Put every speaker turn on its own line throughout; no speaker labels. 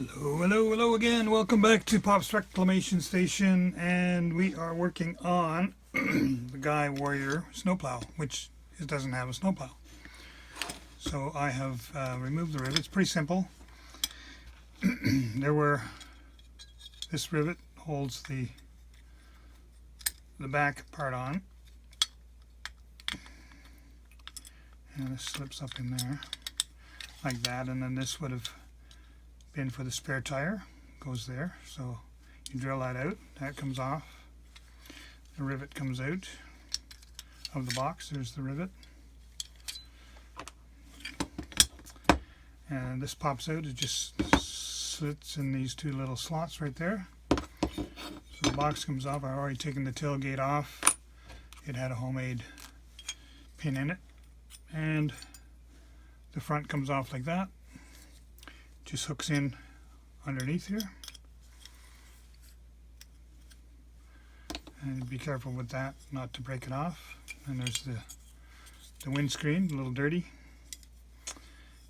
Hello again. Welcome back to Pop's Reclamation Station, and we are working on the Guy Warrior snowplow, which it doesn't have a snowplow. So I have removed the rivet. It's pretty simple. This rivet holds the back part on, and this slips up in there like that, and then this would have been for the spare tire, goes there. So you drill that out, that comes off, the rivet comes out of the box. There's the rivet, and this pops out. It just slits in these two little slots right there. So the box comes off. I've already taken the tailgate off. It had a homemade pin in it, and the front comes off like that. Just hooks in underneath here, and be careful with that not to break it off. And there's the windscreen, a little dirty,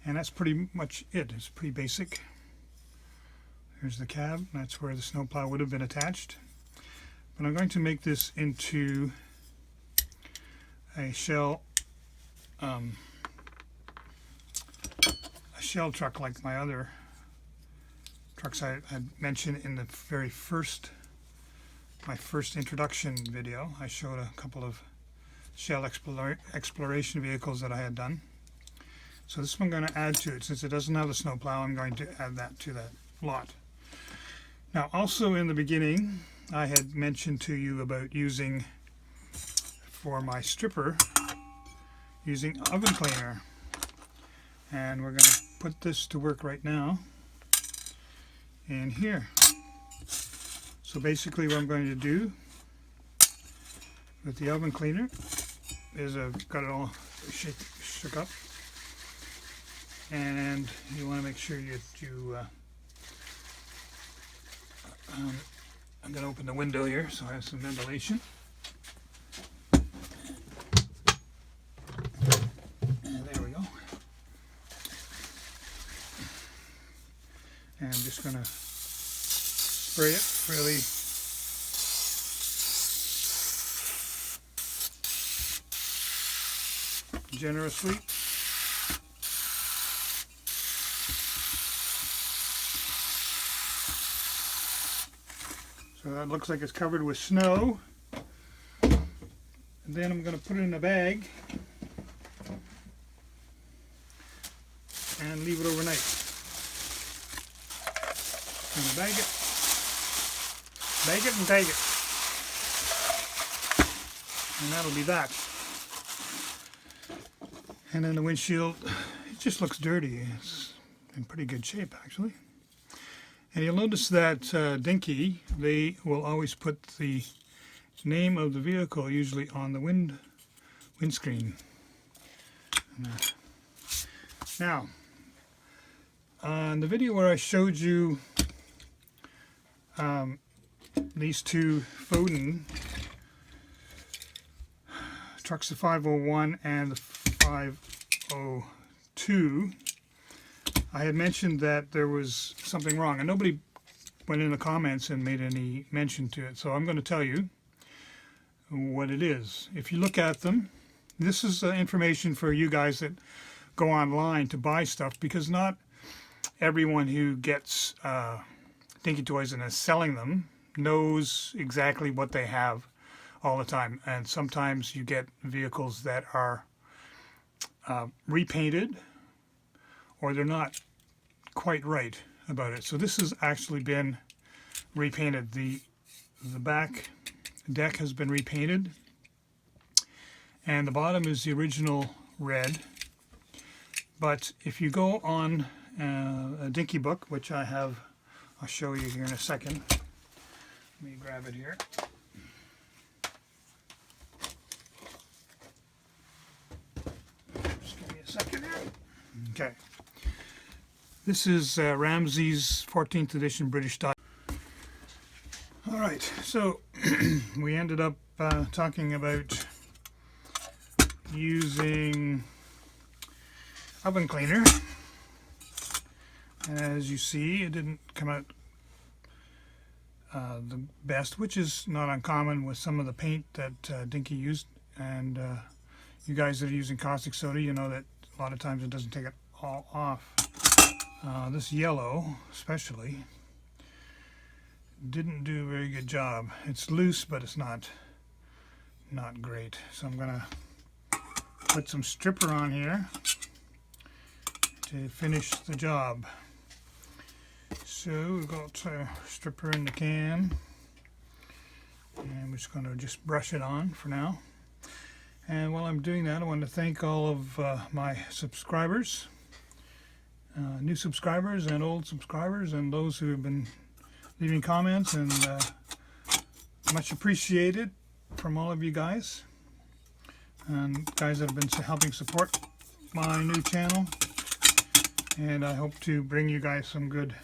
and that's pretty much it. It's pretty basic. Here's the cab. That's where the snowplow would have been attached, but I'm going to make this into a shell truck like my other trucks I had mentioned in the very my first introduction video. I showed a couple of shell exploration vehicles that I had done. So this one I'm going to add to it. Since it doesn't have the snowplow, I'm going to add that to that lot. Now, also in the beginning, I had mentioned to you about using, for my stripper, using oven cleaner. And we're going to put this to work right now in here. So basically what I'm going to do with the oven cleaner is I've got it all shook up, and you want to make sure I'm going to open the window here so I have some ventilation. And I'm just going to spray it really generously. So that looks like it's covered with snow. And then I'm going to put it in a bag and leave it overnight. And bag it and tag it, and that'll be that. And then the windshield, it just looks dirty. It's in pretty good shape actually. And you'll notice that Dinky, they will always put the name of the vehicle usually on the windscreen. Now, on the video where I showed you these two Foden trucks, the 501 and the 502, I had mentioned that there was something wrong, and nobody went in the comments and made any mention to it. So I'm going to tell you what it is. If you look at them, this is information for you guys that go online to buy stuff, because not everyone who gets Dinky toys and is selling them knows exactly what they have all the time. And sometimes you get vehicles that are repainted, or they're not quite right about it. So this has actually been repainted. The back deck has been repainted, and the bottom is the original red. But if you go on a Dinky book, which I have, I'll show you here in a second. Let me grab it here. Just give me a second here. Okay. This is Ramsey's 14th edition British style. Alright, so we ended up talking about using oven cleaner As you see, it didn't come out the best, which is not uncommon with some of the paint that Dinky used. And you guys that are using caustic soda, you know that a lot of times it doesn't take it all off. This yellow, especially, didn't do a very good job. It's loose, but it's not great. So I'm gonna put some stripper on here to finish the job. So we've got stripper in the can, and we're just going to just brush it on for now. And while I'm doing that, I want to thank all of my subscribers, new subscribers and old subscribers, and those who have been leaving comments, and much appreciated from all of you guys, and guys that have been helping support my new channel. And I hope to bring you guys some good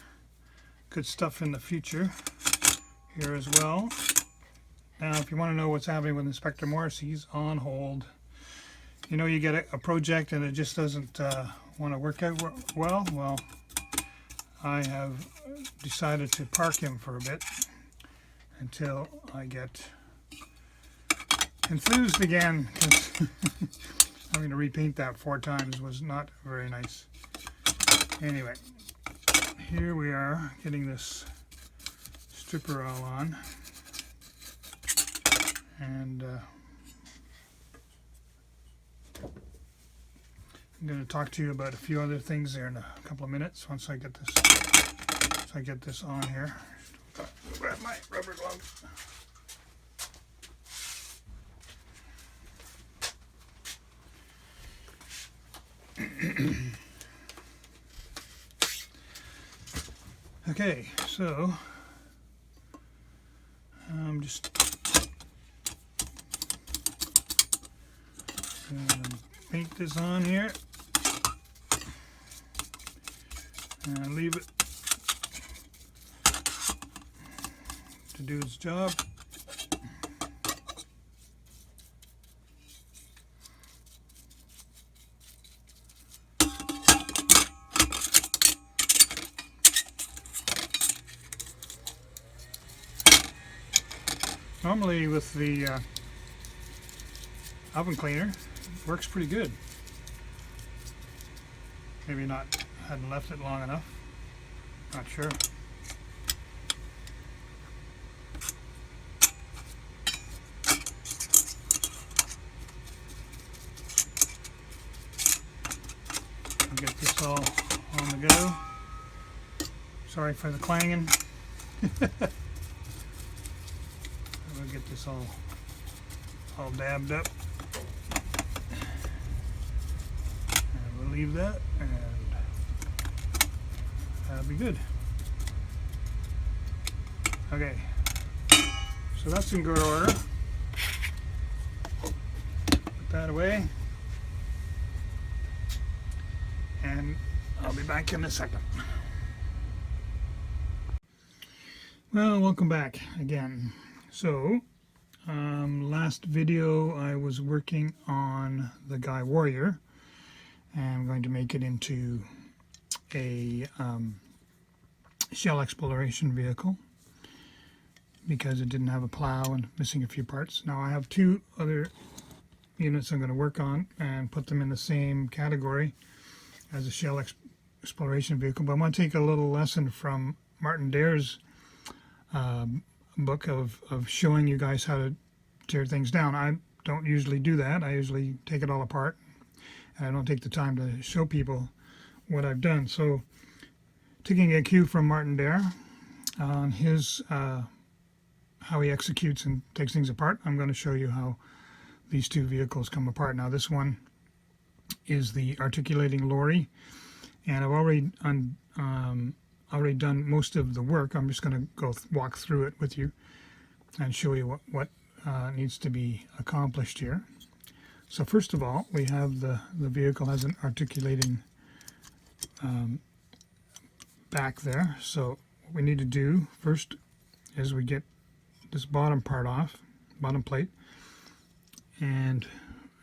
stuff in the future here as well. Now, if you want to know what's happening with Inspector Morris, he's on hold. You know, you get a project and it just doesn't want to work out well. Well, I have decided to park him for a bit until I get enthused again, because having to repaint that 4 times was not very nice. Anyway, here we are getting this stripper all on, and I'm going to talk to you about a few other things there in a couple of minutes once I get this on here. Grab my rubber gloves. Okay, so I'm just going to paint this on here and leave it to do its job. Normally with the oven cleaner, it works pretty good. Maybe not, hadn't left it long enough. Not sure. I'll get this all on the go. Sorry for the clanging. We'll get this all dabbed up, and we'll leave that, and that'll be good. Okay, so that's in good order. Put that away, and I'll be back in a second. Well, welcome back again. So, last video I was working on the Guy Warrior, and I'm going to make it into a shell exploration vehicle because it didn't have a plow and missing a few parts. Now I have 2 other units I'm going to work on and put them in the same category as a shell exploration vehicle, but I'm going to take a little lesson from Martin Dare's book of showing you guys how to tear things down. I don't usually do that. I usually take it all apart, and I don't take the time to show people what I've done. So, taking a cue from Martin Dare on his how he executes and takes things apart, I'm going to show you how these 2 vehicles come apart. Now, this one is the articulating lorry, and I've already done most of the work. I'm just going to go walk through it with you and show you what needs to be accomplished here. So first of all, we have the vehicle has an articulating back there. So what we need to do first is we get this bottom part off, bottom plate, and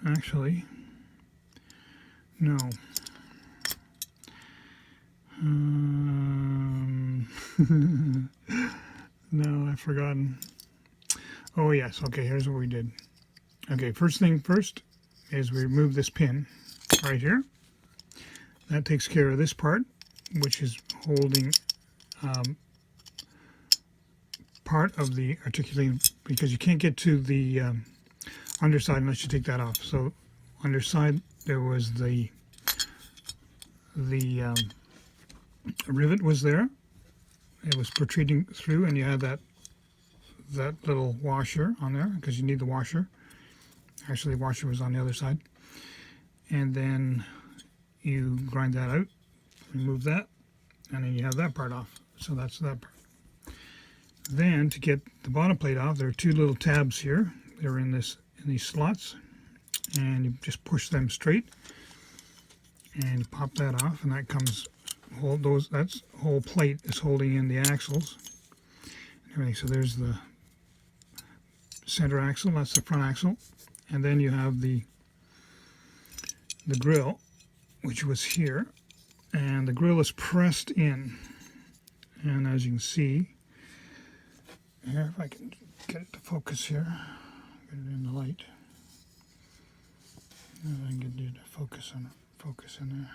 actually, no. No, I've forgotten. Oh yes, okay, here's what we did. Okay, first thing first is we remove this pin right here. That takes care of this part, which is holding part of the articulating, because you can't get to the underside unless you take that off. So underside there was the rivet was there. It was protruding through, and you had that little washer on there because you need the washer. Actually, the washer was on the other side. And then you grind that out, remove that, and then you have that part off. So that's that part. Then to get the bottom plate off, there are two little tabs here. They're in these slots, and you just push them straight, and you pop that off, and that comes. That's whole plate is holding in the axles and everything. So there's the center axle, that's the front axle, and then you have the grill, which was here, and the grill is pressed in. And as you can see here, if I can get it to focus here, get it in the light, and I can get it to focus in there.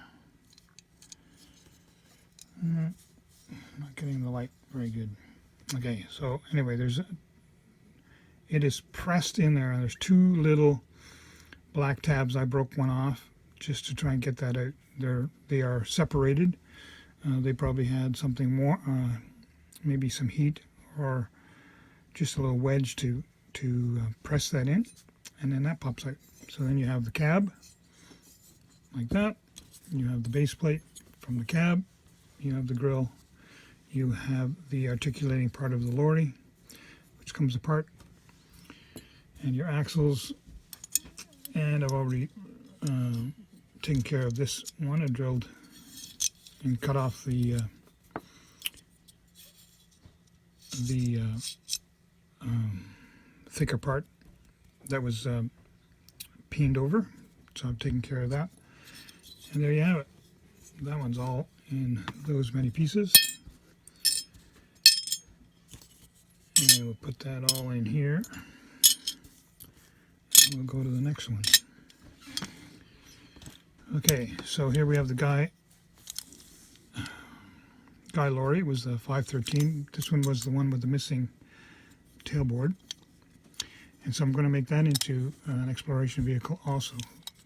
Not getting the light very good. Okay, so anyway, it is pressed in there, and there's two little black tabs. I broke one off just to try and get that out. They are separated. They probably had something more, maybe some heat or just a little wedge to press that in, and then that pops out. So then you have the cab like that. You have the base plate from the cab. You have the grill, you have the articulating part of the lorry, which comes apart, and your axles, and I've already taken care of this one. I drilled and cut off the thicker part that was peened over, so I've taken care of that, and there you have it. That one's all in those many pieces, and we'll put that all in here, and we'll go to the next one. Okay, so here we have the Guy Lorry. It was the 513. This one was the one with the missing tailboard, and so I'm going to make that into an exploration vehicle also.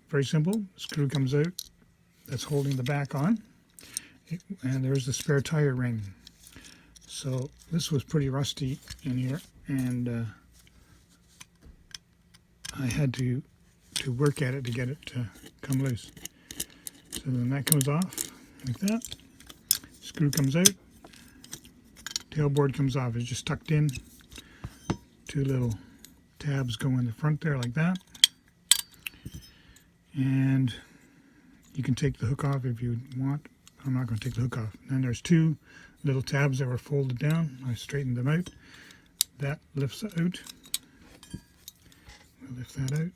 Very simple. Screw comes out, that's holding the back on, and there's the spare tire ring. So this was pretty rusty in here, and I had to work at it to get it to come loose. So then that comes off like that. Screw comes out, tailboard comes off. It's just tucked in. Two little tabs go in the front there like that, and you can take the hook off if you want. I'm not going to take the hook off. Then there's two little tabs that were folded down. I straightened them out. That lifts out. We'll lift that out.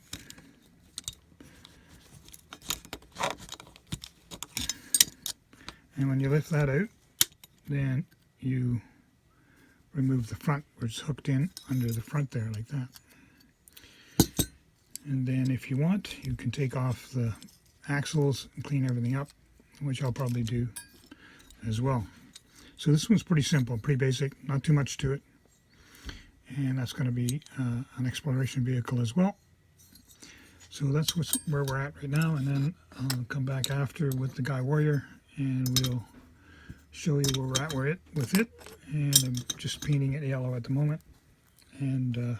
And when you lift that out, then you remove the front, where it's hooked in under the front there like that. And then if you want, you can take off the axles and clean everything up, which I'll probably do as well. So this one's pretty simple, pretty basic, not too much to it. And that's going to be an exploration vehicle as well. So that's where we're at right now, and then I'll come back after with the Guy Warrior, and we'll show you where we're at with it. And I'm just painting it yellow at the moment, and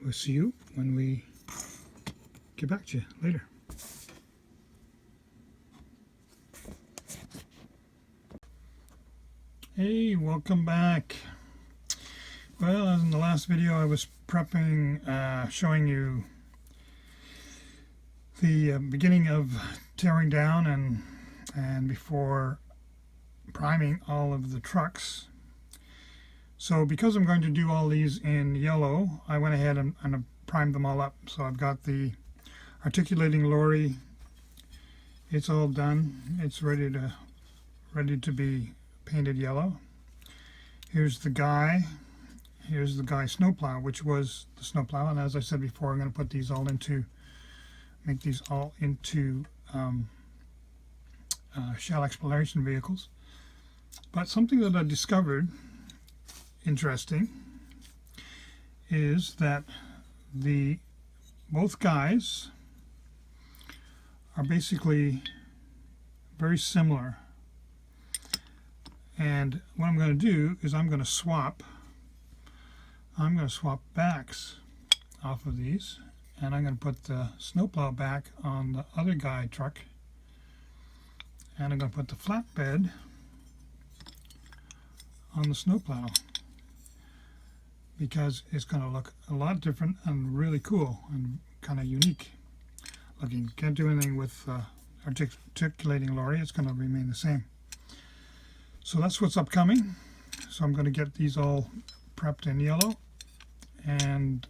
we'll see you when we get back to you later. Hey, welcome back. Well, in the last video I was prepping, showing you the beginning of tearing down and before priming all of the trucks. So because I'm going to do all these in yellow, I went ahead and primed them all up. So I've got the articulating lorry. It's all done. It's ready to be painted yellow. Here's the guy snowplow, which was the snowplow, and as I said before, I'm going to put these all into, make these all into shell exploration vehicles. But something that I discovered interesting is that both guys are basically very similar. And what I'm going to do is I'm going to swap backs off of these, and I'm going to put the snowplow back on the other guy truck, and I'm going to put the flatbed on the snowplow, because it's going to look a lot different and really cool and kind of unique looking. Can't do anything with articulating Lorry. It's going to remain the same. So that's what's upcoming. So I'm going to get these all prepped in yellow and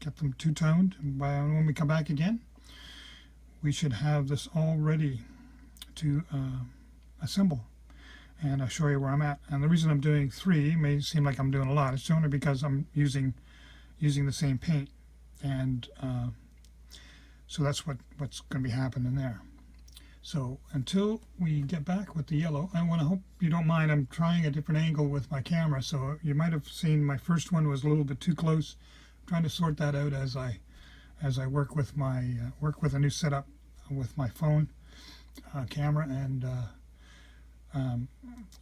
get them two-toned. And when we come back again, we should have this all ready to assemble. And I'll show you where I'm at. And the reason I'm doing 3 may seem like I'm doing a lot. It's only because I'm using the same paint, and so that's what's going to be happening there. So until we get back with the yellow, I hope you don't mind. I'm trying a different angle with my camera, so you might have seen my first one was a little bit too close. I'm trying to sort that out as I work with my a new setup with my phone camera, and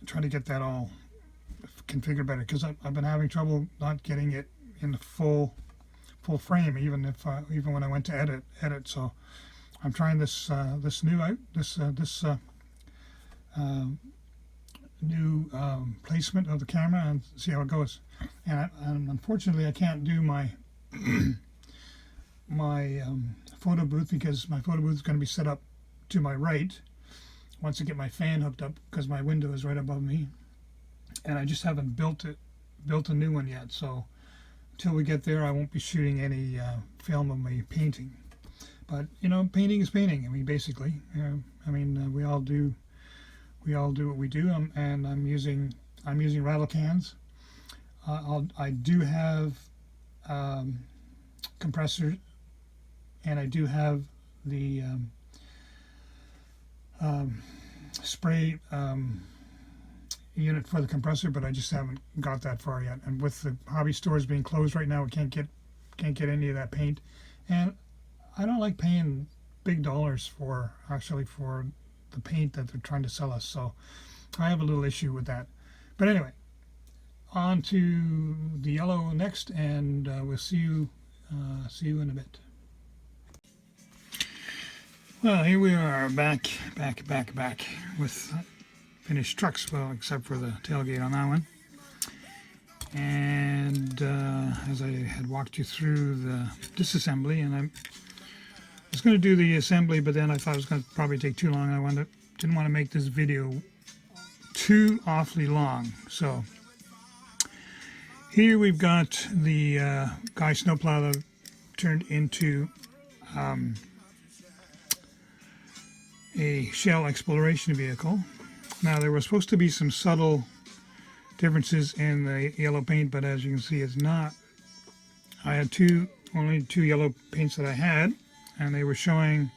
try to get that all configured better, because I've been having trouble not getting it in the full frame, even when I went to edit. So I'm trying this new placement of the camera and see how it goes. And unfortunately, I can't do my my photo booth, because my photo booth is going to be set up to my right once I get my fan hooked up, because my window is right above me, and I just haven't built a new one yet. So until we get there, I won't be shooting any film of me painting. But painting is painting. I mean, basically, we all do what we do. And I'm using rattle cans. I do have compressor, and I do have the spray unit for the compressor, but I just haven't got that far yet. And with the hobby stores being closed right now, we can't get any of that paint. And I don't like paying big dollars for the paint that they're trying to sell us. So I have a little issue with that. But anyway, on to the yellow next, and we'll see you in a bit. Well, here we are, back with finished trucks, well, except for the tailgate on that one. And as I had walked you through the disassembly, and I was going to do the assembly, but then I thought it was going to probably take too long. I didn't want to make this video too awfully long. So here we've got the guy snowplow that turned into a shell exploration vehicle. Now, there was supposed to be some subtle differences in the yellow paint, but as you can see, it's not. I had only two yellow paints that I had, and they were showing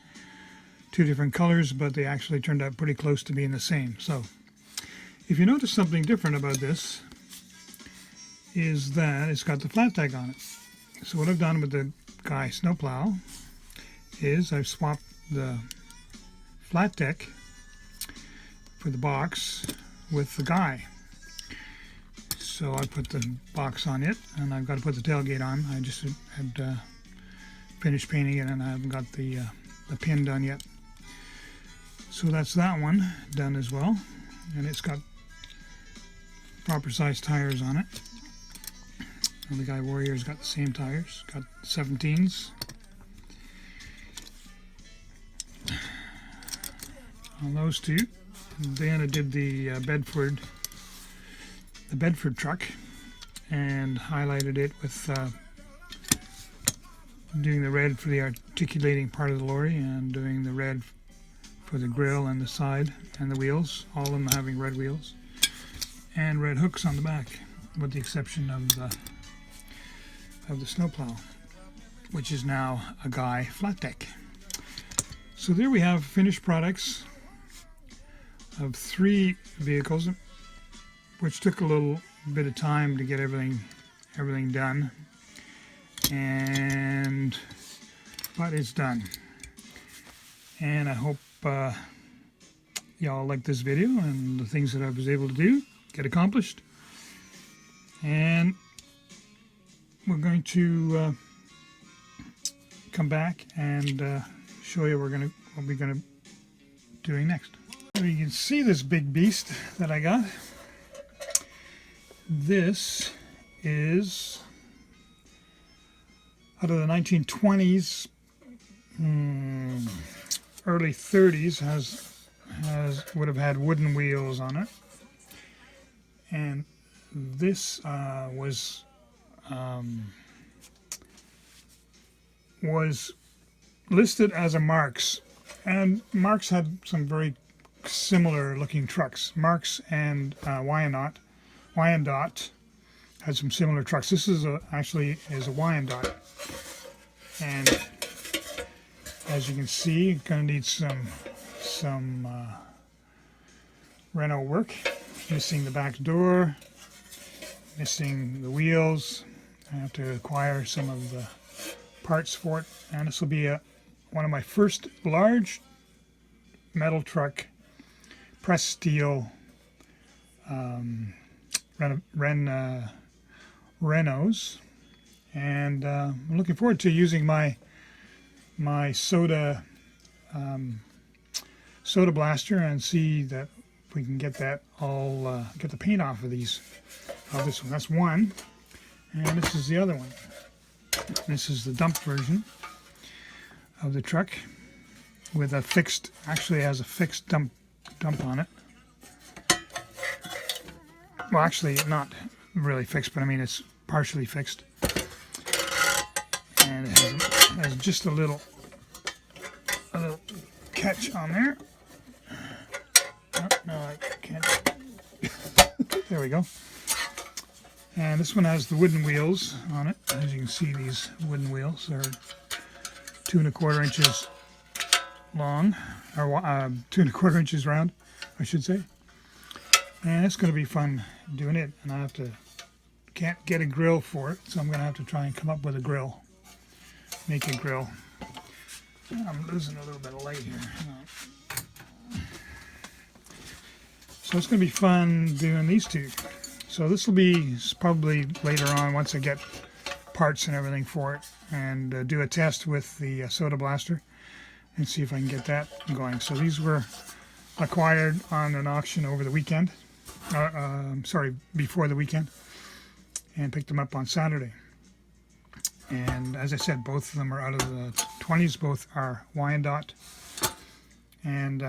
2 different colors, but they actually turned out pretty close to being the same. So if you notice something different about this, is that it's got the Flatdeck on it. So what I've done with the guy snowplow is I've swapped the Flatdeck for the box with the guy. So I put the box on it, and I've got to put the tailgate on. I just had finished painting it, and I haven't got the pin done yet. So that's that one done as well, and it's got proper size tires on it. And the guy Warrior's got the same tires, got 17s. On those 2. Then I did the Bedford truck, and highlighted it with doing the red for the articulating part of the lorry, and doing the red for the grill and the side and the wheels, all of them having red wheels. and red hooks on the back, with the exception of the snowplow, which is now a Guy Flatdeck. So there we have finished products of 3 vehicles, which took a little bit of time to get everything done, but it's done. And I hope y'all like this video and the things that I was able to get accomplished. And we're going to come back and show you what we're gonna doing next. So you can see this big beast that I got. This is out of the 1920s, early 30s. Would have had wooden wheels on it, and this was listed as a Marx, and Marx had some very similar looking trucks. Marx and Wyandotte had some similar trucks. This is actually a Wyandotte, and as you can see, it's going to need some reno work. Missing the back door, missing the wheels. I have to acquire some of the parts for it, and this will be one of my first large metal truck pressed steel Renos, and I'm looking forward to using my soda blaster and see that we can get that all get the paint off of these. This one, that's one, and this is the other one. This is the dump version of the truck with a fixed, actually has a fixed dump on it. Well, actually not really fixed, but I mean it's partially fixed, and it has just a little catch on there. Oh, no, I can't. There we go. And this one has the wooden wheels on it. As you can see, these wooden wheels are 2 1/4 inches long, or 2 1/4 inches round, I should say. And it's going to be fun doing it. And can't get a grill for it, so I'm going to have to try and come up with a grill. Make a grill. I'm losing a little bit of light here. So it's going to be fun doing these two. So this will be probably later on once I get parts and everything for it, and do a test with the soda blaster and see if I can get that going. So these were acquired on an auction over the weekend. Before the weekend, and picked them up on Saturday. And as I said, both of them are out of the 20s. Both are Wyandotte, and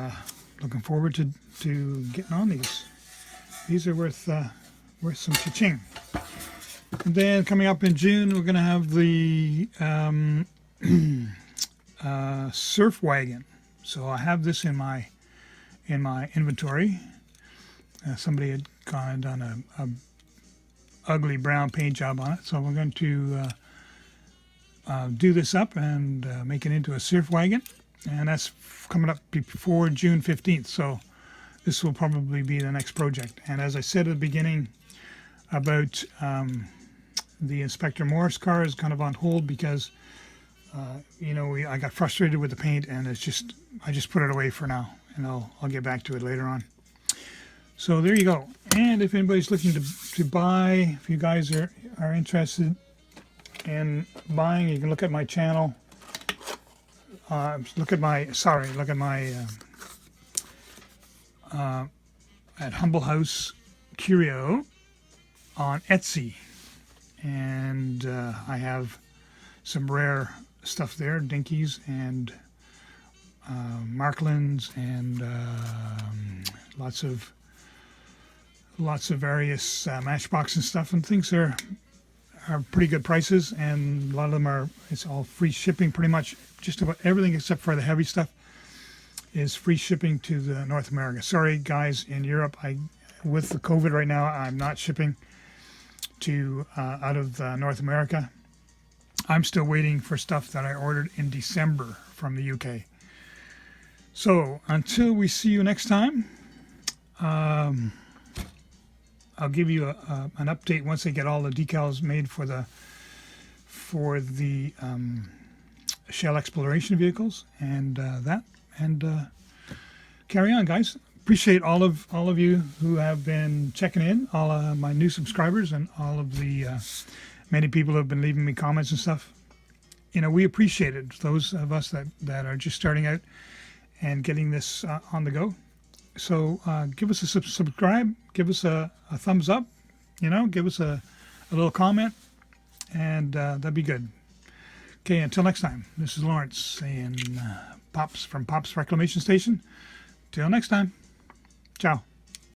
looking forward to getting on these. These are worth some cha-ching. And then coming up in June, we're going to have the surf wagon. So I have this in my inventory. Somebody had gone and done a ugly brown paint job on it, so we're going to do this up and make it into a surf wagon, and that's coming up before June 15th. So this will probably be the next project. And as I said at the beginning about the Inspector Morse car is kind of on hold because I got frustrated with the paint, and I just put it away for now, and I'll get back to it later on. So there you go. And if anybody's looking to buy, if you guys are interested in buying, you can look at my channel. Look at my at Humble House Curio on Etsy, and I have some rare stuff there, Dinkies and Marklins, and lots of various Matchbox and stuff, and things are pretty good prices, and a lot of them it's all free shipping. Pretty much just about everything except for the heavy stuff is free shipping to the North America. Sorry guys in Europe, with the COVID right now, I'm not shipping to out of North America. I'm still waiting for stuff that I ordered in December from the UK. So until we see you next time, I'll give you an update once I get all the decals made for the shell exploration vehicles and carry on, guys. Appreciate all of you who have been checking in, all of my new subscribers, and all of the many people who have been leaving me comments and stuff. You know, we appreciate it. Those of us that are just starting out and getting this on the go. So give us a subscribe, give us a thumbs up, you know, give us a little comment, and that'd be good. Okay, until next time, this is Lawrence saying Pops from Pops Reclamation Station. Till next time, ciao.